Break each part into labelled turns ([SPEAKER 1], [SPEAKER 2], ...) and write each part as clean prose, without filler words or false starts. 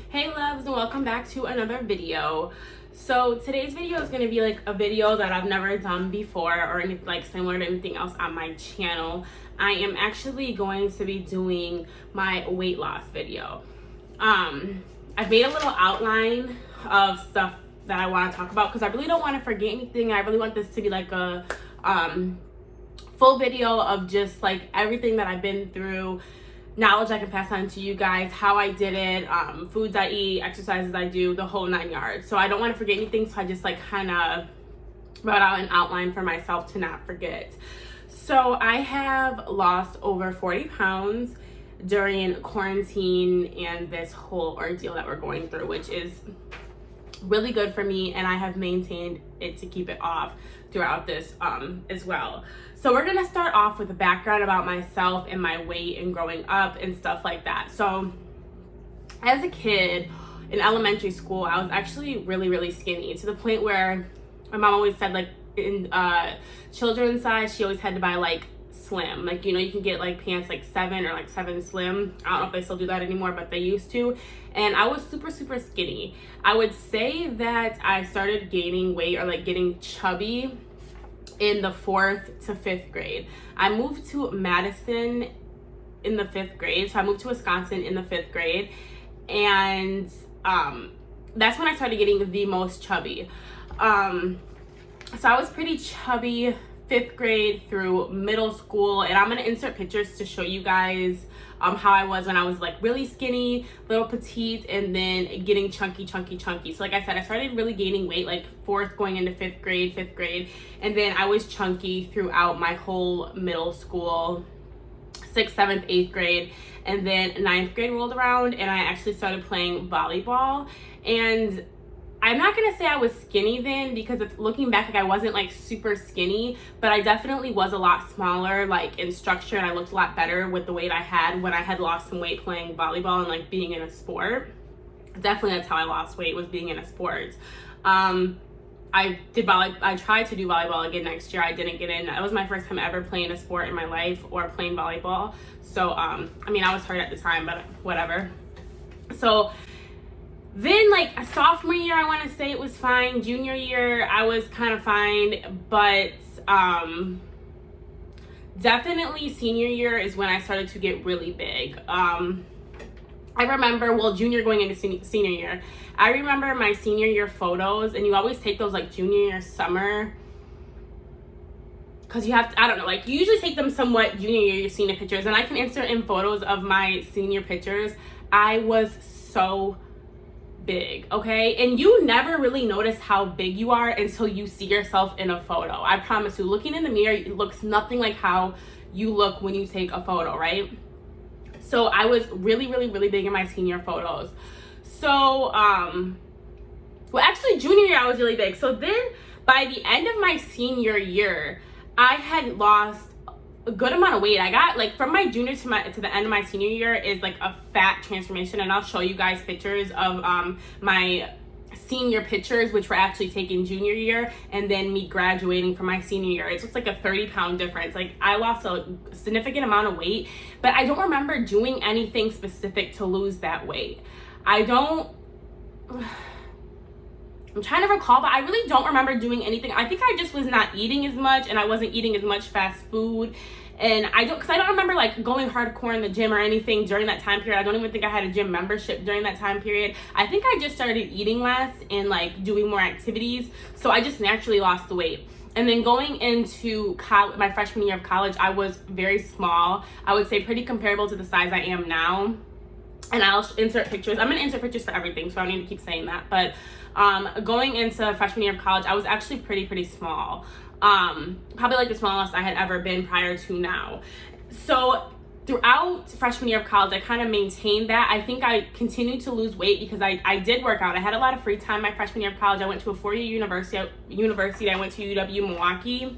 [SPEAKER 1] Hey loves, and welcome back to another video. So today's video is going to be like a video that I've never done before or anything like similar to anything else on my channel. I am actually going to be doing my weight loss video. I've made a little outline of stuff that I want to talk about because I really don't want to forget anything. I really want this to be like a full video of just like everything that I've been through, knowledge I can pass on to you guys, how I did it, foods I eat, exercises I do, the whole 9 yards. So I don't want to forget anything, so I just like kind of wrote out an outline for myself to not forget. So I have lost over 40 pounds during quarantine and this whole ordeal that we're going through, which is really good for me, and I have maintained it to keep it off throughout this as well. So we're gonna start off with a background about myself and my weight and growing up and stuff like that. So as a kid in elementary school, I was actually really skinny, to the point where my mom always said, like, in children's size, she always had to buy like slim, like, you know, you can get like pants like 7 or like 7 slim. I don't know if they still do that anymore, but they used to. And I was super skinny. I would say that I started gaining weight or like getting chubby in the 4th to 5th grade. I moved to Madison in the 5th grade, so I moved to Wisconsin in the 5th grade, and that's when I started getting the most chubby. So I was pretty chubby 5th grade through middle school, and I'm gonna insert pictures to show you guys how I was when I was like really skinny, little petite, and then getting chunky. So like I said, I started really gaining weight like 4th going into 5th grade, and then I was chunky throughout my whole middle school, 6th, 7th, 8th grade, and then 9th grade rolled around and I actually started playing volleyball. And I'm not gonna say I was skinny then, because it's looking back, like I wasn't like super skinny, but I definitely was a lot smaller, like in structure, and I looked a lot better with the weight I had when I had lost some weight playing volleyball and like being in a sport. Definitely that's how I lost weight, was being in a sport. I tried to do volleyball again next year. I didn't get in. That was my first time ever playing a sport in my life, or playing volleyball. So I mean, I was hurt at the time, but whatever. So then, like, a sophomore year, I want to say it was fine. Junior year, I was kind of fine. But definitely senior year is when I started to get really big. I remember, well, junior going into senior year. I remember my senior year photos, and you always take those, like, junior year, summer. Because you have to, I don't know, like, you usually take them somewhat junior year, your senior pictures. And I can insert in photos of my senior pictures. I was so big, okay? And you never really notice how big you are until you see yourself in a photo. I promise you, looking in the mirror, it looks nothing like how you look when you take a photo, right? So I was really big in my senior photos. So well, actually junior year I was really big. So then by the end of my senior year, I had lost a good amount of weight. I got, like, from my junior to the end of my senior year is like a fat transformation, and I'll show you guys pictures of my senior pictures, which were actually taken junior year, and then me graduating from my senior year. It's just like a 30-pound difference. Like, I lost a significant amount of weight, but I don't remember doing anything specific to lose that weight. I'm trying to recall, but I really don't remember doing anything. I think I just was not eating as much, and I wasn't eating as much fast food. And because I don't remember like going hardcore in the gym or anything during that time period. I don't even think I had a gym membership during that time period. I think I just started eating less and like doing more activities. So I just naturally lost the weight. And then going into my freshman year of college, I was very small. I would say pretty comparable to the size I am now. And I'll insert pictures. I'm gonna insert pictures for everything, so I don't need to keep saying that. But going into freshman year of college, I was actually pretty small. Probably like the smallest I had ever been prior to now. So throughout freshman year of college, I kind of maintained that. I think I continued to lose weight because I did work out. I had a lot of free time my freshman year of college. I went to a 4-year university. I went to UW Milwaukee.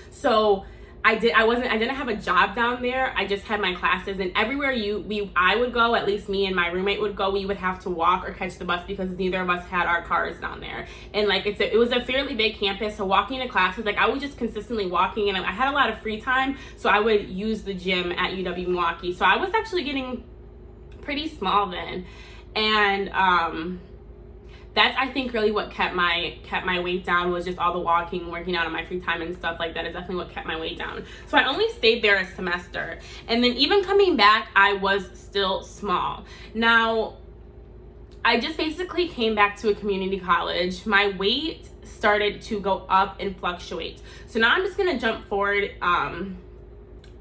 [SPEAKER 1] So I didn't have a job down there. I just had my classes, and everywhere I would go, at least me and my roommate would go, we would have to walk or catch the bus because neither of us had our cars down there. And like it was a fairly big campus, so walking to classes, like I was just consistently walking, and I had a lot of free time, so I would use the gym at UW Milwaukee. So I was actually getting pretty small then. And that's, I think, really what kept my weight down, was just all the walking, working out on my free time and stuff like that is definitely what kept my weight down. So I only stayed there a semester. And then even coming back, I was still small. Now, I just basically came back to a community college. My weight started to go up and fluctuate. So now I'm just gonna jump forward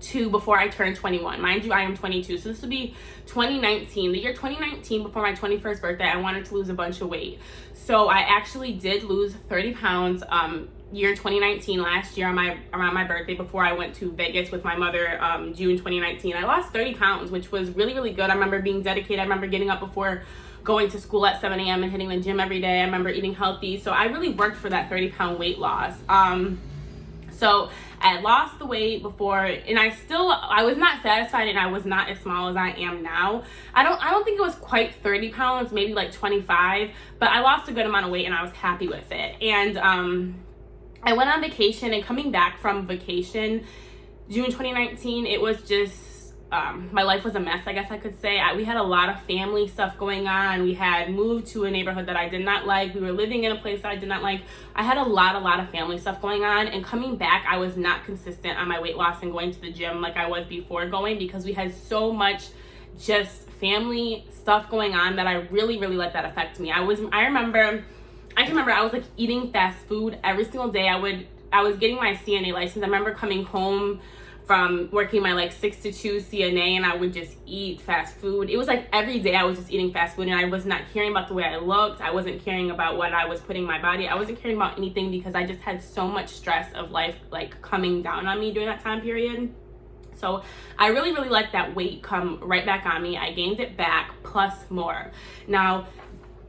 [SPEAKER 1] to before I turned 21. Mind you, I am 22. So this would be 2019, the year 2019, before my 21st birthday. I wanted to lose a bunch of weight. So I actually did lose 30 pounds year 2019, last year around my birthday, before I went to Vegas with my mother, June 2019. I lost 30 pounds, which was really, really good. I remember being dedicated. I remember getting up before going to school at 7 a.m. and hitting the gym every day. I remember eating healthy. So I really worked for that 30-pound weight loss. So I lost the weight before, and I was not satisfied, and I was not as small as I am now. I don't think it was quite 30 pounds, maybe like 25, but I lost a good amount of weight and I was happy with it. And I went on vacation, and coming back from vacation, June 2019, it was just, my life was a mess, I guess I could say. We had a lot of family stuff going on. We had moved to a neighborhood that I did not like. We were living in a place that I did not like. I had a lot of family stuff going on, and coming back, I was not consistent on my weight loss and going to the gym like I was before going, because we had so much just family stuff going on that I really, really let that affect me. I can remember I was like eating fast food every single day. I was getting my CNA license. I remember coming home from working my like 6 to 2 CNA, and I would just eat fast food. It was like every day I was just eating fast food, and I was not caring about the way I looked. I wasn't caring about what I was putting in my body. I wasn't caring about anything, because I just had so much stress of life like coming down on me during that time period. So I really, really let that weight come right back on me. I gained it back plus more. Now,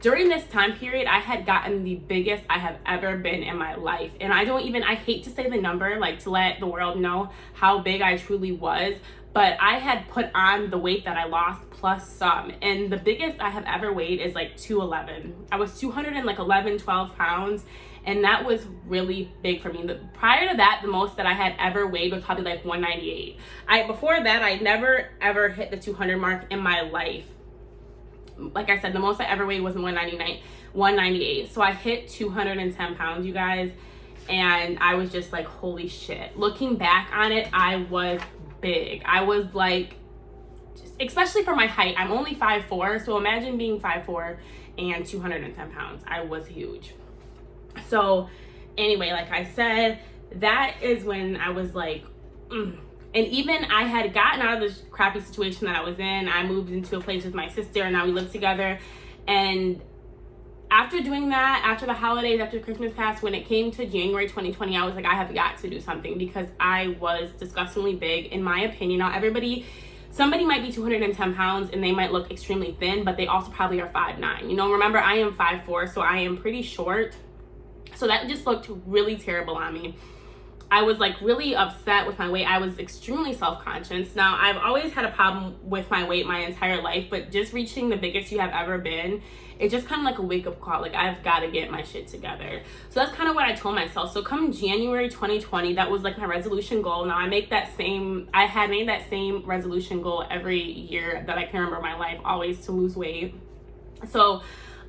[SPEAKER 1] during this time period, I had gotten the biggest I have ever been in my life. And I hate to say the number, like to let the world know how big I truly was, but I had put on the weight that I lost plus some. And the biggest I have ever weighed is like 211. I was 211, 12 pounds. And that was really big for me. Prior to that, the most that I had ever weighed was probably like 198. Before that, I never ever hit the 200 mark in my life. Like I said, the most I ever weighed was 198. So I hit 210 pounds, you guys, and I was just like, holy shit. Looking back on it, I was big. I was like, especially for my height, I'm only 5'4", so imagine being 5'4" and 210 pounds. I was huge. So anyway, like I said, that is when I was like, And even I had gotten out of this crappy situation that I was in. I moved into a place with my sister, and now we live together. And after doing that, after the holidays, after Christmas passed, when it came to January 2020, I was like, I have got to do something, because I was disgustingly big, in my opinion. Now, somebody might be 210 pounds and they might look extremely thin, but they also probably are 5'9". You know, remember, I am 5'4", so I am pretty short. So that just looked really terrible on me. I was like really upset with my weight. I was extremely self-conscious. Now, I've always had a problem with my weight my entire life, but just reaching the biggest you have ever been, it's just kind of like a wake-up call. Like, I've got to get my shit together. So that's kind of what I told myself. So come January 2020, that was like my resolution goal. Now I had made that same resolution goal every year that I can remember my life, always to lose weight. So,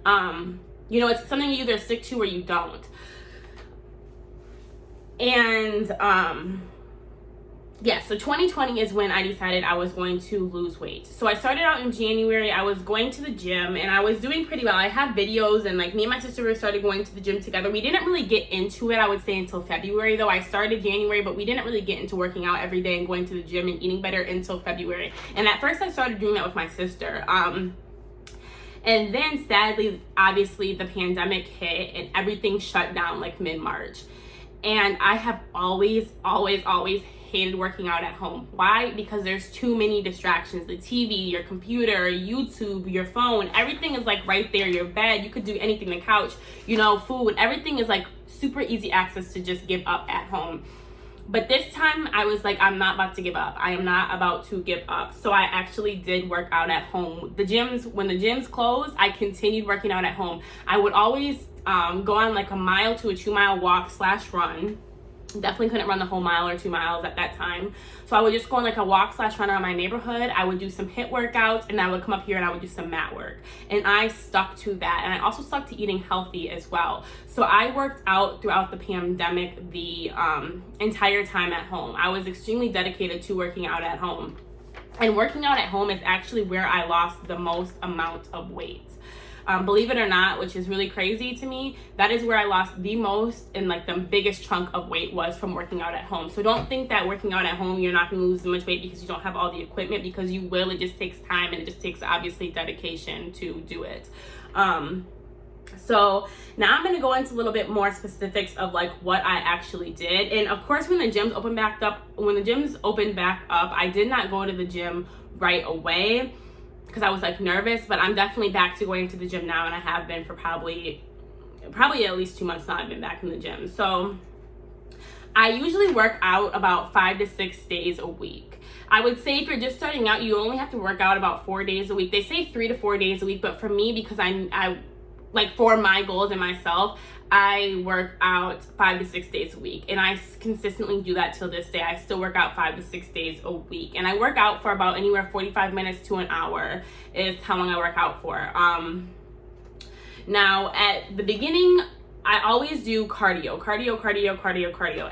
[SPEAKER 1] you know, it's something you either stick to or you don't. And yeah, so 2020 is when I decided I was going to lose weight. So I started out in January. I was going to the gym and I was doing pretty well. I have videos, and like me and my sister started going to the gym together. We didn't really get into it, I would say, until February though. I started January, but we didn't really get into working out every day and going to the gym and eating better until February. And at first I started doing that with my sister. And then sadly, obviously the pandemic hit and everything shut down like mid-March. And I have always hated working out at home. Why? Because there's too many distractions. The TV, your computer, YouTube, your phone, everything is like right there. Your bed, you could do anything, the couch, you know, food, everything is like super easy access to just give up at home. But this time I was like, I'm not about to give up. I am not about to give up. So I actually did work out at home. When the gyms closed, I continued working out at home. I would always go on like a mile to a 2 mile walk / run. Definitely couldn't run the whole mile or 2 miles at that time. So I would just go on like a walk / run around my neighborhood. I would do some HIIT workouts, and I would come up here and I would do some mat work. And I stuck to that. And I also stuck to eating healthy as well. So I worked out throughout the pandemic the entire time at home. I was extremely dedicated to working out at home. And working out at home is actually where I lost the most amount of weight. Believe it or not, which is really crazy to me, that is where I lost the most and like the biggest chunk of weight was from working out at home. So don't think that working out at home, you're not going to lose as much weight because you don't have all the equipment, because you will. It just takes time, and it just takes obviously dedication to do it. So now I'm going to go into a little bit more specifics of like what I actually did. And of course, when the gyms opened back up, I did not go to the gym right away because I was like nervous, but I'm definitely back to going to the gym now, and I have been for probably at least 2 months now. I've been back in the gym. So I usually work out about 5 to 6 days a week. I would say if you're just starting out, you only have to work out about 4 days a week. They say 3 to 4 days a week, but for me, because I like for my goals and myself, I work out 5 to 6 days a week, and I consistently do that till this day. I still work out 5 to 6 days a week, and I work out for about anywhere 45 minutes to an hour is how long I work out for. Now at the beginning, I always do cardio.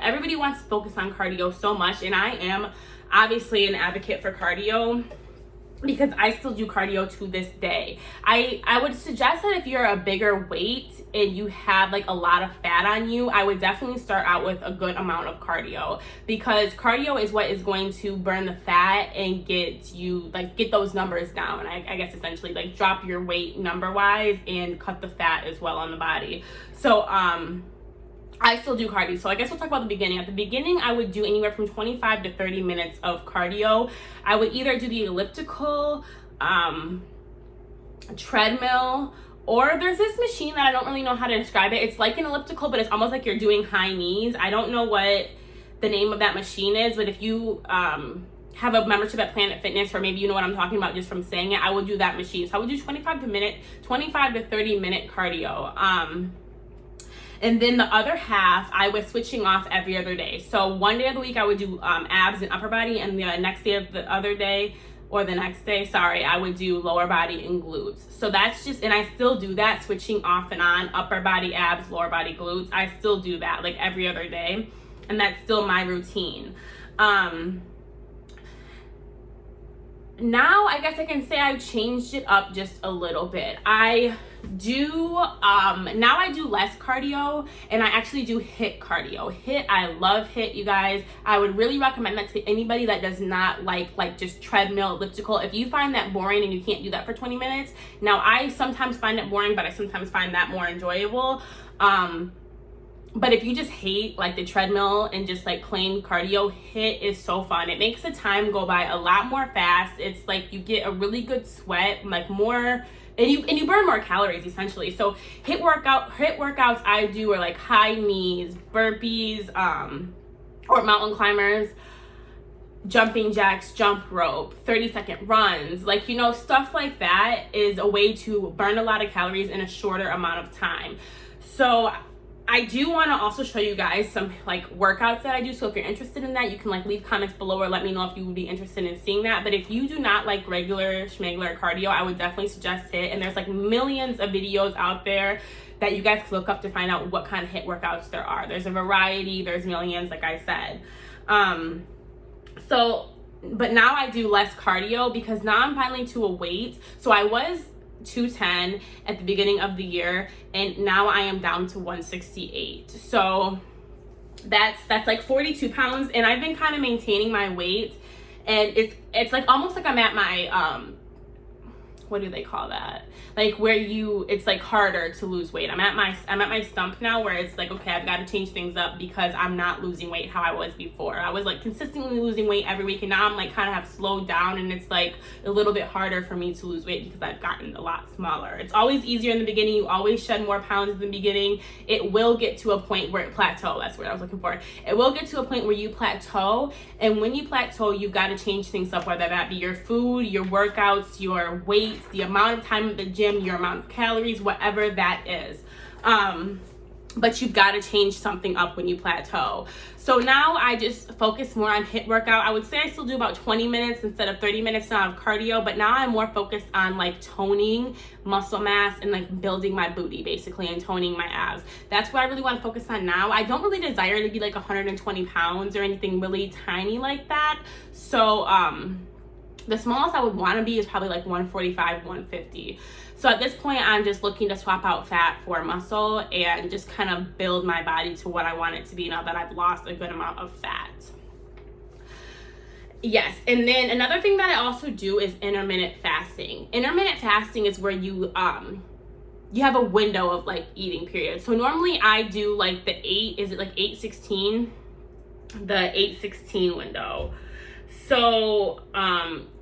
[SPEAKER 1] Everybody wants to focus on cardio so much, and I am obviously an advocate for cardio, because I still do cardio to this day. I would suggest that if you're a bigger weight and you have like a lot of fat on you, I would definitely start out with a good amount of cardio, because cardio is what is going to burn the fat and get those numbers down. I guess essentially like drop your weight number wise and cut the fat as well on the body. So I still do cardio. So I guess we'll talk about the beginning. At the beginning, I would do anywhere from 25 to 30 minutes of cardio. I would either do the elliptical, treadmill, or there's this machine that I don't really know how to describe it. It's like an elliptical, but it's almost like you're doing high knees. I don't know what the name of that machine is, but if you have a membership at Planet Fitness, or maybe you know what I'm talking about just from saying it, I would do that machine. So I would do 25 to 30 minute cardio. And then the other half, I was switching off every other day. So one day of the week, I would do abs and upper body, and the next day of the other day, or the next day, sorry, I would do lower body and glutes. So that's just, and I still do that, switching off and on, upper body, abs, lower body, glutes. I still do that like every other day, and that's still my routine. Now I guess I can say I've changed it up just a little bit. I do now I do less cardio, and I actually do HIIT cardio. HIIT, I love HIIT, you guys. I would really recommend that to anybody that does not like just treadmill, elliptical. If you find that boring and you can't do that for 20 minutes, now I sometimes find it boring, but I sometimes find that more enjoyable. But if you just hate like the treadmill and just like plain cardio, HIIT is so fun. It makes the time go by a lot more fast. It's like you get a really good sweat, like more, and you burn more calories essentially. So HIIT workouts I do are like high knees, burpees, or mountain climbers, jumping jacks, jump rope, 30-second runs, like, you know, stuff like that is a way to burn a lot of calories in a shorter amount of time. So I do want to also show you guys some like workouts that I do. So if you're interested in that, you can like leave comments below or let me know if you would be interested in seeing that. But if you do not like regular schmegler cardio, I would definitely suggest HIIT. And there's like millions of videos out there that you guys can look up to find out what kind of HIIT workouts there are. There's a variety, there's millions, like I said. But now I do less cardio because now I'm finally to a weight. So I was 210 at the beginning of the year, and now I am down to 168. So that's like 42 pounds, and I've been kind of maintaining my weight, and it's like almost like I'm at my what do they call that, like where it's like harder to lose weight. I'm at my stump now where it's like, okay, I've got to change things up because I'm not losing weight how I was before. I was like consistently losing weight every week, and now I'm like kind of have slowed down, and it's like a little bit harder for me to lose weight because I've gotten a lot smaller. It's always easier in the beginning. You always shed more pounds in the beginning. It will get to a point where it plateau. That's what I was looking for. It will get to a point where you plateau, and when you plateau, you've got to change things up, whether that be your food, your workouts, your weight, the amount of time at the gym, your amount of calories, whatever that is. but you've got to change something up when you plateau. So now I just focus more on HIIT workout. I would say I still do about 20 minutes instead of 30 minutes now of cardio, but now I'm more focused on like toning muscle mass and like building my booty basically and toning my abs. That's what I really want to focus on now. I don't really desire to be like 120 pounds or anything really tiny like that. So the smallest I would want to be is probably like 145, 150. So at this point, I'm just looking to swap out fat for muscle and just kind of build my body to what I want it to be now that I've lost a good amount of fat. Yes, and then another thing that I also do is intermittent fasting. Intermittent fasting is where you have a window of like eating period. So normally I do like the 8-16? The 8-16 window. So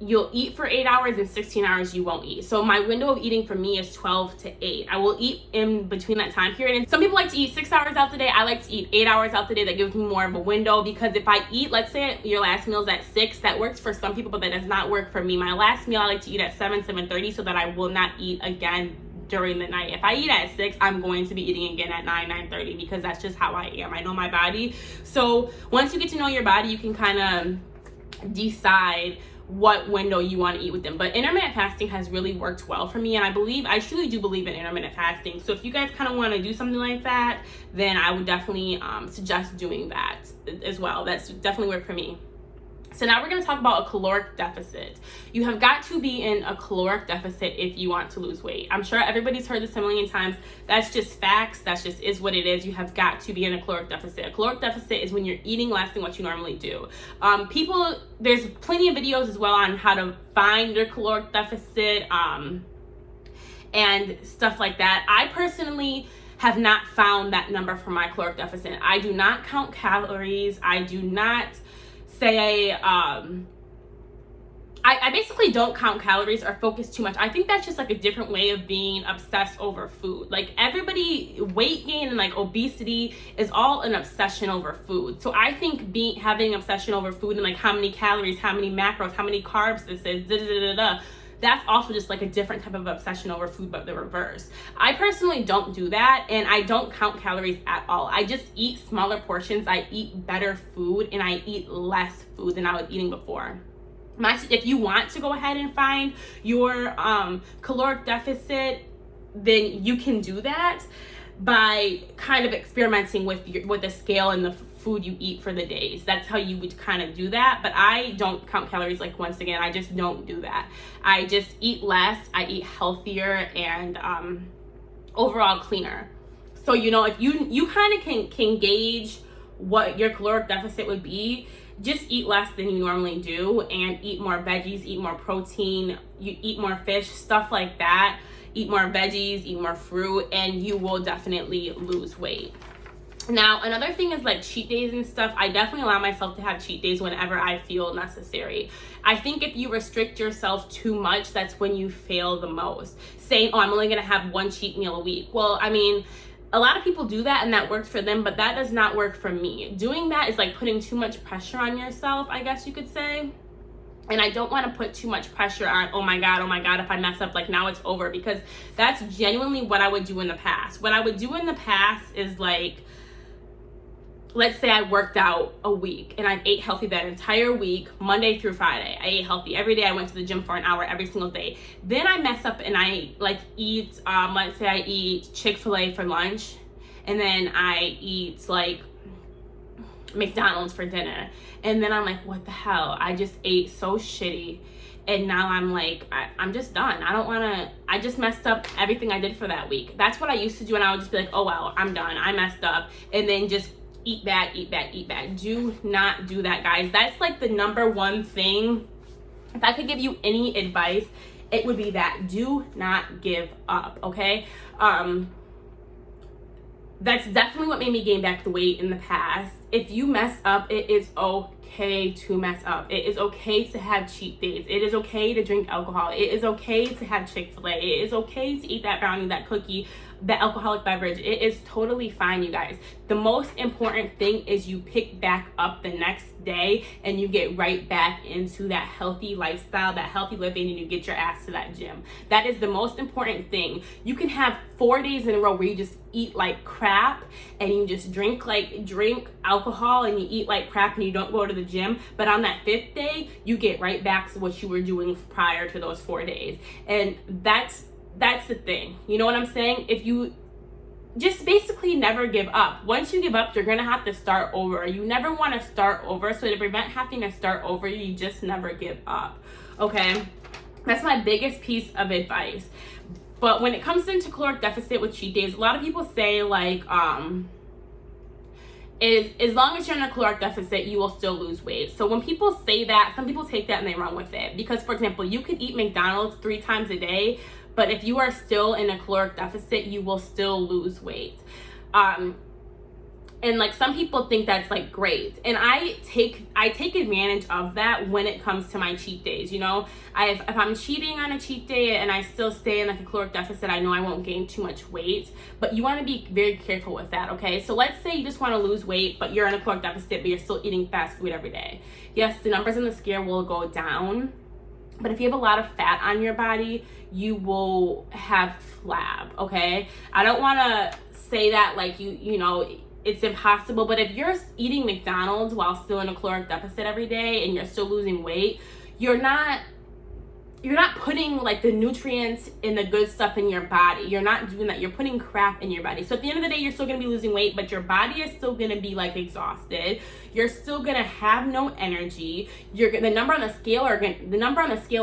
[SPEAKER 1] you'll eat for 8 hours and 16 hours you won't eat. So my window of eating for me is 12 to 8. I will eat in between that time period. And some people like to eat 6 hours out the day. I like to eat 8 hours out the day. That gives me more of a window, because if I eat, let's say your last meal is at 6, that works for some people, but that does not work for me. My last meal I like to eat at 7:30 so that I will not eat again during the night. If I eat at 6, I'm going to be eating again at 9:30 because that's just how I am. I know my body. So once you get to know your body, you can kind of decide what window you want to eat with them. But intermittent fasting has really worked well for me, and I truly do believe in intermittent fasting. So if you guys kind of want to do something like that, then I would definitely suggest doing that as well. That's definitely worked for me. So now we're going to talk about a caloric deficit. You have got to be in a caloric deficit if you want to lose weight. I'm sure everybody's heard this a million times. That's just facts. That's just is what it is. You have got to be in a caloric deficit. A caloric deficit is when you're eating less than what you normally do. There's plenty of videos as well on how to find your caloric deficit and stuff like that. I personally have not found that number for my caloric deficit. I do not count calories. I do not say I basically don't count calories or focus too much. I think that's just like a different way of being obsessed over food. Like everybody, weight gain and like obesity is all an obsession over food. So I think having an obsession over food and like how many calories, how many macros, how many carbs this is, that's also just like a different type of obsession over food, but the reverse. I personally don't do that, and I don't count calories at all. I just eat smaller portions. I eat better food, and I eat less food than I was eating before. If you want to go ahead and find your caloric deficit, then you can do that by kind of experimenting with the scale and the food you eat for the days. That's how you would kind of do that. But I don't count calories. Like, once again, I just don't do that. I just eat less. I eat healthier and overall cleaner. So, you know, if you kind of can gauge what your caloric deficit would be, just eat less than you normally do and eat more veggies, eat more protein, you eat more fish, stuff like that. Eat more veggies, eat more fruit, and you will definitely lose weight. Now, another thing is like cheat days and stuff. I definitely allow myself to have cheat days whenever I feel necessary. I think if you restrict yourself too much, that's when you fail the most. Saying, oh, I'm only going to have one cheat meal a week. Well, I mean, a lot of people do that and that works for them, but that does not work for me. Doing that is like putting too much pressure on yourself, I guess you could say. And I don't want to put too much pressure on, oh my God, if I mess up, like now it's over, because that's genuinely what I would do in the past. What I would do in the past is like, let's say I worked out a week and I ate healthy that entire week, Monday through Friday. I ate healthy every day. I went to the gym for an hour every single day. Then I mess up and I like eat, let's say I eat Chick-fil-A for lunch, and then I eat like McDonald's for dinner. And then I'm like, what the hell? I just ate so shitty. And now I'm like, I'm just done. I just messed up everything I did for that week. That's what I used to do. And I would just be like, oh, well, I'm done. I messed up. And then just eat bad. Do not do that, guys. That's like the number one thing. If I could give you any advice, it would be that. Do not give up, okay? That's definitely what made me gain back the weight in the past. If you mess up, it is okay. okay to mess up. It is okay to have cheat days. It is okay to drink alcohol. It is okay to have Chick-fil-A. It is okay to eat that brownie, that cookie, that alcoholic beverage. It is totally fine, you guys. The most important thing is you pick back up the next day and you get right back into that healthy lifestyle, that healthy living, and you get your ass to that gym. That is the most important thing. You can have 4 days in a row where you just eat like crap and you just drink alcohol and you eat like crap and you don't go to the gym, but on that 5th day you get right back to what you were doing prior to those 4 days. And that's the thing, you know what I'm saying? If you just basically never give up. Once you give up, you're gonna have to start over. You never want to start over, so to prevent having to start over, you just never give up. Okay, that's my biggest piece of advice. But when it comes into caloric deficit with cheat days, a lot of people say like as long as you're in a caloric deficit, you will still lose weight. So when people say that, some people take that and they run with it. Because for example, you could eat McDonald's 3 times a day, but if you are still in a caloric deficit, you will still lose weight. And like some people think that's like great, and I take advantage of that when it comes to my cheat days. You know, if I'm cheating on a cheat day and I still stay in like a caloric deficit, I know I won't gain too much weight. But you want to be very careful with that. Okay, so let's say you just want to lose weight, but you're in a caloric deficit, but you're still eating fast food every day. Yes, the numbers in the scale will go down, but if you have a lot of fat on your body, you will have flab. Okay, I don't want to say that like you know it's impossible, but if you're eating McDonald's while still in a caloric deficit every day and you're still losing weight, you're not putting like the nutrients and the good stuff in your body. You're not doing that. You're putting crap in your body. So at the end of the day, you're still going to be losing weight, but your body is still going to be like exhausted. You're still going to have no energy. The number on the scale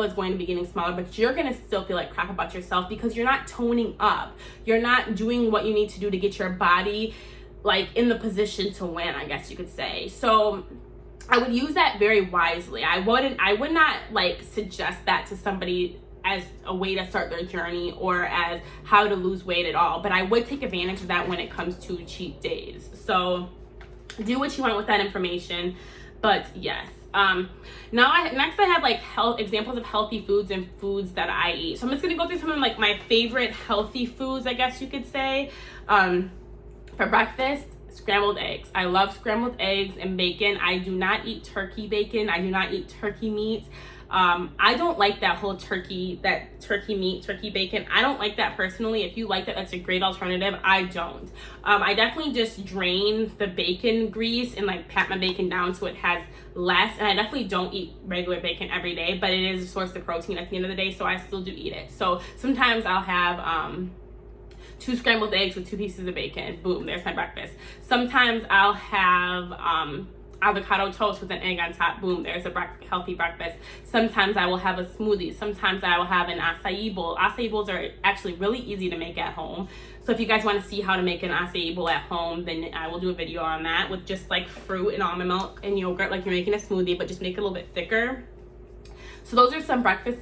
[SPEAKER 1] is going to be getting smaller, but you're going to still feel like crap about yourself because you're not toning up. You're not doing what you need to do to get your body like in the position to win, I guess you could say. So I would use that very wisely. I would not like suggest that to somebody as a way to start their journey or as how to lose weight at all. But I would take advantage of that when it comes to cheat days. So do what you want with that information. But yes. Next I have like examples of healthy foods and foods that I eat. So I'm just gonna go through some of like my favorite healthy foods, I guess you could say. For breakfast, scrambled eggs. I love scrambled eggs and bacon. I do not eat turkey bacon. I do not eat turkey meat. I don't like that whole turkey meat, turkey bacon. I don't like that personally. If you like that, that's a great alternative. I don't. I definitely just drain the bacon grease and like pat my bacon down so it has less. And I definitely don't eat regular bacon every day, but it is a source of protein at the end of the day, so I still do eat it. So sometimes I'll have 2 scrambled eggs with 2 pieces of bacon. Boom, there's my breakfast. Sometimes I'll have avocado toast with an egg on top. Boom, there's a healthy breakfast. Sometimes I will have a smoothie. Sometimes I will have an acai bowl. Acai bowls are actually really easy to make at home. So if you guys want to see how to make an acai bowl at home, then I will do a video on that with just like fruit and almond milk and yogurt, like you're making a smoothie, but just make it a little bit thicker. So those are some breakfast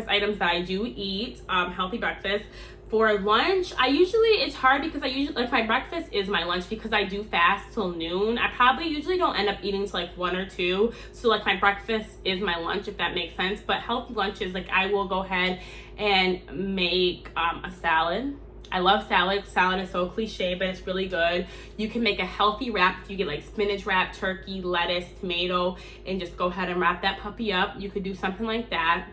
[SPEAKER 1] items that I do eat, healthy breakfast. For lunch, it's hard because like my breakfast is my lunch because I do fast till noon. I probably usually don't end up eating till like 1 or 2. So like my breakfast is my lunch, if that makes sense. But healthy lunches, like I will go ahead and make a salad. I love salad. Salad is so cliche, but it's really good. You can make a healthy wrap if you get like spinach wrap, turkey, lettuce, tomato, and just go ahead and wrap that puppy up. You could do something like that.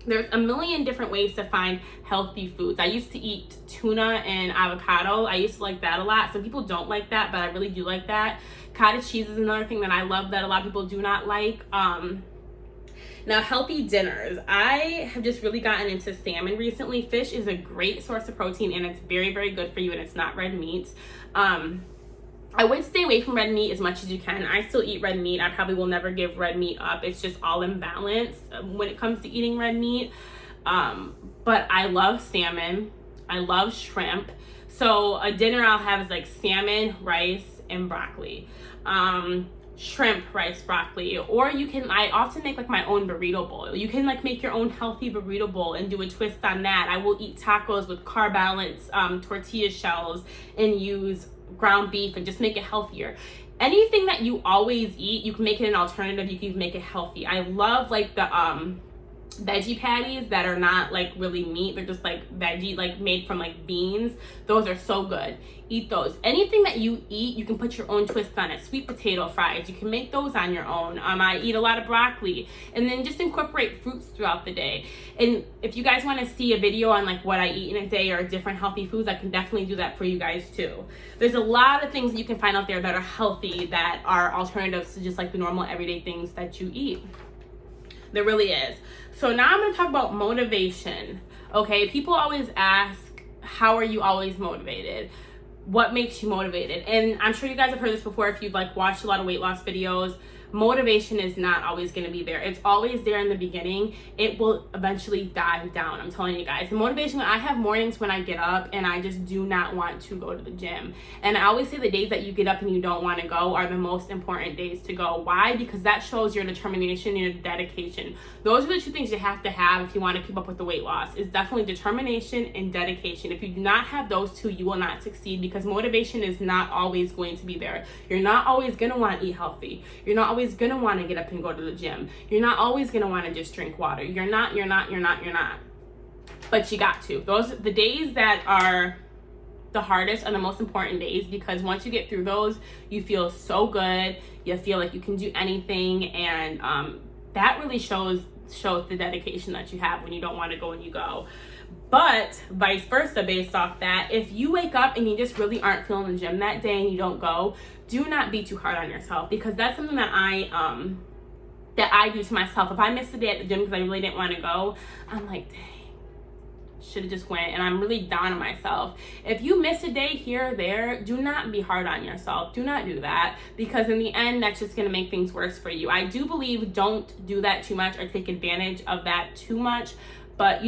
[SPEAKER 1] There's a million different ways to find healthy foods. I used to eat tuna and avocado. I used to like that a lot. Some people don't like that, but I really do like that. Cottage cheese is another thing that I love that a lot of people do not like. Now, healthy dinners. I have just really gotten into salmon recently. Fish is a great source of protein and it's very, very good for you, and it's not red meat. I would stay away from red meat as much as you can. I still eat red meat. I probably will never give red meat up. It's just all in balance when it comes to eating red meat. But I love salmon. I love shrimp. So a dinner I'll have is like salmon, rice, and broccoli. Shrimp, rice, broccoli. Or I often make like my own burrito bowl. You can like make your own healthy burrito bowl and do a twist on that. I will eat tacos with carb balance tortilla shells and use ground beef and just make it healthier. anything that you always eat, you can make it an alternative. You can make it healthy. I love like the veggie patties that are not like really meat, they're just like veggie, like made from like beans. Those are so good. Eat those. Anything that you eat, you can put your own twist on it. Sweet potato fries, you can make those on your own. I eat a lot of broccoli, and then just incorporate fruits throughout the day. And if you guys want to see a video on like what I eat in a day or different healthy foods, I can definitely do that for you guys too. There's a lot of things that you can find out there that are healthy, that are alternatives to just like the normal everyday things that you eat. There really is. So now I'm going to talk about motivation. Okay, people always ask, how are you always motivated? What makes you motivated? And I'm sure you guys have heard this before if you've like watched a lot of weight loss videos. Motivation is not always going to be there. It's always there in the beginning. It will eventually die down. I'm telling you guys. The motivation, I have mornings when I get up and I just do not want to go to the gym. And I always say the days that you get up and you don't want to go are the most important days to go. Why? Because that shows your determination and your dedication. Those are the two things you have to have if you want to keep up with the weight loss. It's definitely determination and dedication. If you do not have those two, you will not succeed, because motivation is not always going to be there. You're not always going to want to eat healthy. You're not always going to want to get up and go to the gym. You're not always going to want to just drink water. You're not. But you got to. The days that are the hardest are the most important days, because once you get through those, you feel so good. You feel like you can do anything, and that really shows the dedication that you have when you don't want to go and you go. But vice versa, based off that, if you wake up and you just really aren't feeling the gym that day and you don't go, do not be too hard on yourself, because that's something that I do to myself. If I miss a day at the gym because I really didn't want to go, I'm like, dang, should have just went, and I'm really down on myself. If you miss a day here or there, do not be hard on yourself. Do not do that, because in the end, that's just going to make things worse for you. I do believe don't do that too much or take advantage of that too much. But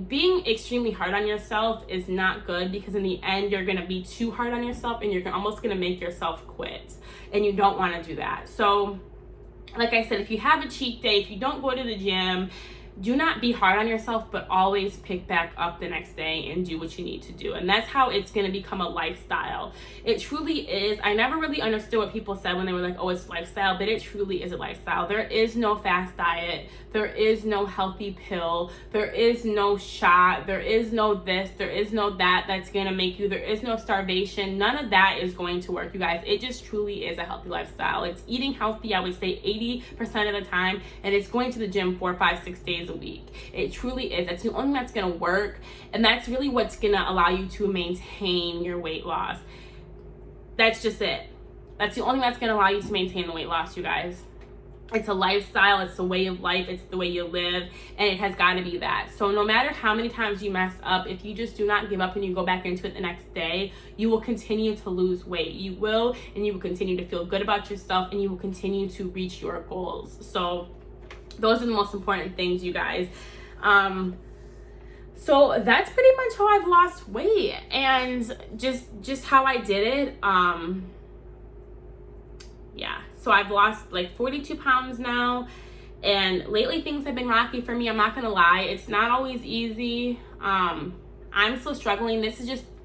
[SPEAKER 1] being extremely hard on yourself is not good, because in the end, you're going to be too hard on yourself and you're almost going to make yourself quit. And you don't want to do that. So, like I said, if you have a cheat day, if you don't go to the gym, do not be hard on yourself, but always pick back up the next day and do what you need to do. And that's how it's going to become a lifestyle. It truly is. I never really understood what people said when they were like, oh, it's lifestyle, but it truly is a lifestyle. There is no fast diet. There is no healthy pill. There is no shot. There is no this. There is no that that's going to make you. There is no starvation. None of that is going to work, you guys. It just truly is a healthy lifestyle. It's eating healthy, I would say 80% of the time, and it's going to the gym 4, 5, 6 days a week. It truly is. That's the only thing that's going to work, and that's really what's going to allow you to maintain your weight loss. That's just it. That's the only thing that's going to allow you to maintain the weight loss, you guys. It's a lifestyle, it's a way of life, it's the way you live, and it has got to be that. So no matter how many times you mess up, if you just do not give up and you go back into it the next day, you will continue to lose weight. You will, and you will continue to feel good about yourself, and you will continue to reach your goals. So those are the most important things, you guys. So that's pretty much how I've lost weight, and just how I did it. Yeah, so I've lost like 42 pounds now, and lately things have been rocky for me. I'm not gonna lie, it's not always easy. I'm still struggling.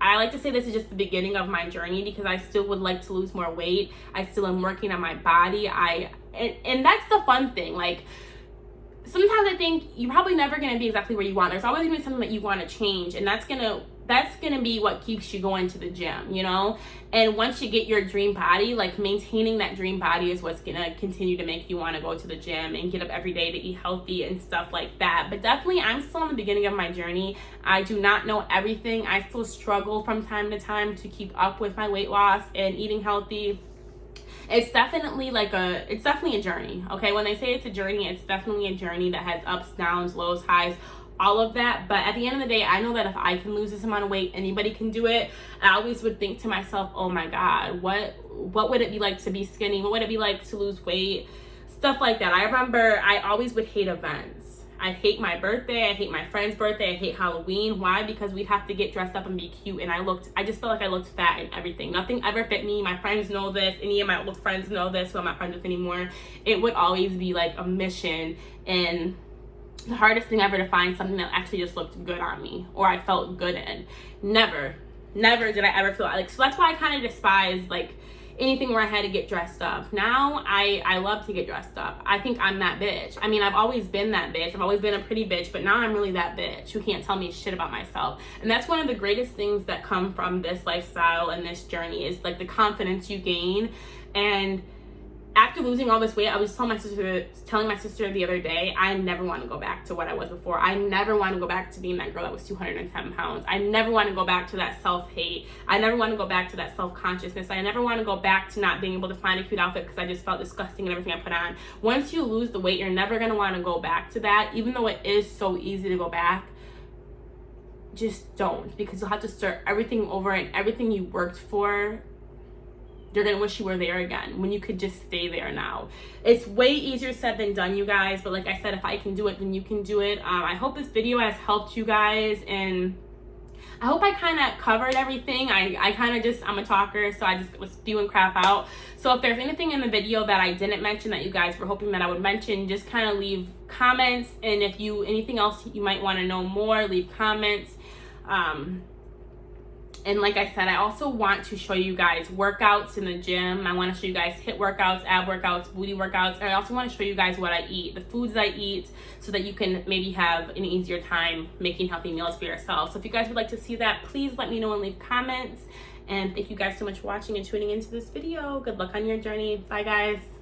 [SPEAKER 1] I like to say this is just the beginning of my journey, because I still would like to lose more weight. I still am working on my body. And that's the fun thing. Like, sometimes I think you're probably never going to be exactly where you want. There's always going to be something that you want to change, and that's going to be what keeps you going to the gym, you know? And once you get your dream body, like, maintaining that dream body is what's going to continue to make you want to go to the gym and get up every day to eat healthy and stuff like that. But definitely, I'm still in the beginning of my journey. I do not know everything. I still struggle from time to time to keep up with my weight loss and eating healthy. It's definitely a journey, okay? When they say it's a journey, it's definitely a journey that has ups, downs, lows, highs, all of that. But at the end of the day, I know that if I can lose this amount of weight, anybody can do it. I always would think to myself, oh my God, what would it be like to be skinny? What would it be like to lose weight? Stuff like that. I remember I always would hate events. I hate my birthday. I hate my friend's birthday. I hate Halloween. Why? Because we'd have to get dressed up and be cute. And I just felt like I looked fat and everything. Nothing ever fit me. My friends know this. Any of my old friends know this who I'm not friends with anymore. It would always be like a mission. And the hardest thing ever to find something that actually just looked good on me or I felt good in. Never did I ever feel like, so that's why I kind of despise like anything where I had to get dressed up. Now I love to get dressed up. I think I'm that bitch. I mean, I've always been that bitch. I've always been a pretty bitch, but now I'm really that bitch who can't tell me shit about myself. And that's one of the greatest things that come from this lifestyle and this journey is like the confidence you gain. And after losing all this weight, I was telling my sister the other day, I never want to go back to what I was before. I never want to go back to being that girl that was 210 pounds. I never want to go back to that self-hate. I never want to go back to that self-consciousness. I never want to go back to not being able to find a cute outfit because I just felt disgusting and everything I put on. Once you lose the weight, you're never going to want to go back to that. Even though it is so easy to go back, just don't, because you'll have to start everything over, and everything you worked for, you're gonna wish you were there again when you could just stay there now. It's way easier said than done, you guys, but like I said, if I can do it, then you can do it. I hope this video has helped you guys, and I hope I kind of covered everything. I kind of just, I'm a talker, so I just was spewing crap out. So if there's anything in the video that I didn't mention that you guys were hoping that I would mention, just kind of leave comments, and if anything else you might want to know more, leave comments. And like I said, I also want to show you guys workouts in the gym. I want to show you guys HIIT workouts, ab workouts, booty workouts. And I also want to show you guys what I eat, the foods I eat, so that you can maybe have an easier time making healthy meals for yourself. So if you guys would like to see that, please let me know and leave comments. And thank you guys so much for watching and tuning into this video. Good luck on your journey. Bye, guys.